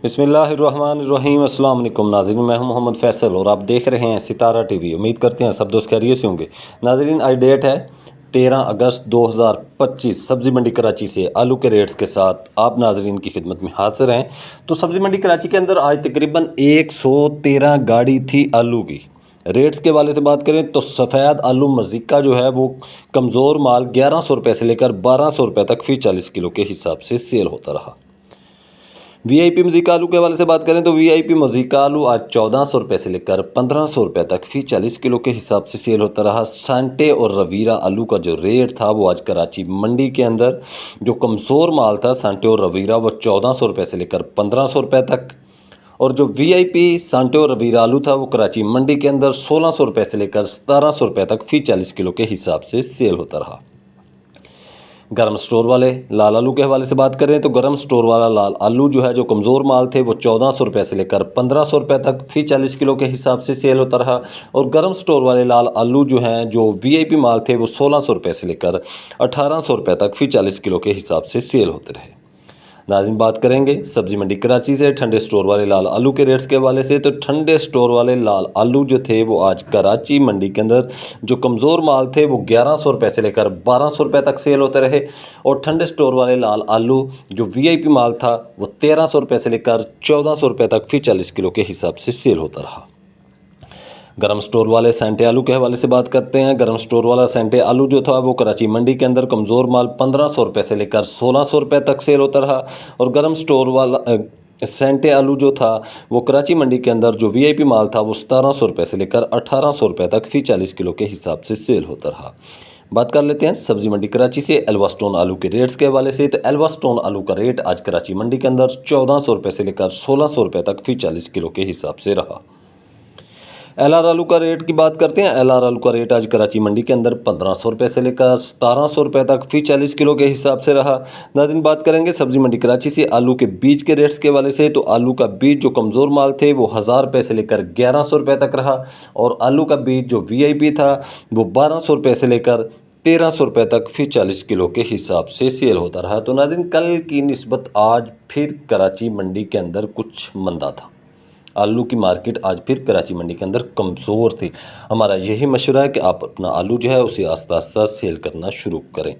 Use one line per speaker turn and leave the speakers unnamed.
बिस्मिल्लाहिर्रहमानिर्रहीम। अस्सलाम वालेकुम नाज़रीन, मैं हूं मोहम्मद फैसल और आप देख रहे हैं सितारा टीवी। उम्मीद करते हैं सब दोस्त खैरियत से होंगे। नाज़रीन, आज डेट है 13 अगस्त 2025। सब्ज़ी मंडी कराची से आलू के रेट्स के साथ आप नाज़रीन की खिदमत में हाजिर हैं। तो सब्ज़ी मंडी कराची के अंदर आज तकरीबन 113 गाड़ी थी आलू की। रेट्स के वाले से बात करें तो सफ़ेद आलू मज़ीका जो है वो कमज़ोर माल 1100 रुपये से लेकर 1200 रुपये तक फ़ी 40 किलो के हिसाब से सेल होता रहा। वीआईपी मज़ीका आलू के हवाले से बात करें तो वीआईपी मज़ीका आलू आज 1400 रुपये से लेकर 1500 रुपये तक फ़ी 40 किलो के हिसाब से सेल होता रहा। सांटे और रवीरा आलू का जो रेट था वो आज कराची मंडी के अंदर जो कमज़ोर माल था सांटे और रवीरा वो 1400 रुपये से लेकर 1500 रुपये तक, और जो वीआईपी सांटे और रवीरा आलू था वो कराची मंडी के अंदर 1600 रुपये से लेकर 1700 रुपये तक फ़ी 40 किलो के हिसाब से सेल होता रहा। गर्म स्टोर वाले लाल आलू के हवाले से बात करें तो गर्म स्टोर वाला लाल आलू जो है जो कमज़ोर माल थे वो 1400 रुपये से लेकर 1500 रुपये तक फ़ी 40 किलो के हिसाब से सेल होता रहा। और गर्म स्टोर वाले लाल आलू जो हैं जो वीआईपी माल थे वो 1600 रुपये से लेकर 1800 रुपये तक फ़ी 40 किलो के हिसाब से सेल होते रहे। नाज़रीन, बात करेंगे सब्ज़ी मंडी कराची से ठंडे स्टोर वाले लाल आलू के रेट्स के हवाले से। तो ठंडे स्टोर वाले लाल आलू जो थे वो आज कराची मंडी के अंदर जो कमज़ोर माल थे वो 1100 रुपये से लेकर 1200 रुपये तक सेल होते रहे। और ठंडे स्टोर वाले लाल आलू जो वीआईपी माल था वो 1300 रुपये से लेकर 1400 रुपये तक फ़ी 40 किलो के हिसाब से सेल होता रहा। गर्म स्टोर वाले सेंटे आलू के हवाले से बात करते हैं। गर्म स्टोर वाला सेंटे आलू जो था वो कराची मंडी के अंदर कमज़ोर माल 1500 रुपये से लेकर 1600 रुपये तक सेल होता रहा। और गर्म स्टोर वाला सेंटे आलू जो था वो कराची मंडी के अंदर जो वीआईपी माल था वो 1700 रुपये से लेकर 1800 रुपये तक फ़ी 40 किलो के हिसाब से सेल होता रहा। बात कर लेते हैं सब्ज़ी मंडी कराची से एल्वा स्टोन आलू के रेट्स के हवाले से। तो एल्वा स्टोन आलू का रेट आज कराची मंडी के अंदर 1400 रुपये से लेकर 1600 रुपये तक फ़ी 40 किलो के हिसाब से रहा। एलआर आलू का रेट की बात करते हैं। एलआर आलू का रेट आज कराची मंडी के अंदर 1500 रुपये से लेकर 1700 रुपये तक फ़ी 40 किलो के हिसाब से रहा। नाज़रीन, बात करेंगे सब्ज़ी मंडी कराची से आलू के बीज के रेट्स के हवाले से। तो आलू का बीज जो कमज़ोर माल थे वो 1000 रुपये से लेकर 1100 रुपये तक रहा। और आलू का बीज जो वीआईपी था वो 1200 रुपये से लेकर 1300 रुपये तक फ़ी 40 किलो के हिसाब से सेल होता रहा। तो नाज़रीन, कल की निस्बत आज फिर कराची मंडी के अंदर कुछ मंदा था। आलू की मार्केट आज फिर कराची मंडी के अंदर कमज़ोर थी। हमारा यही मशवरा है कि आप अपना आलू जो है उसे आस्ता आस्ता सेल करना शुरू करें।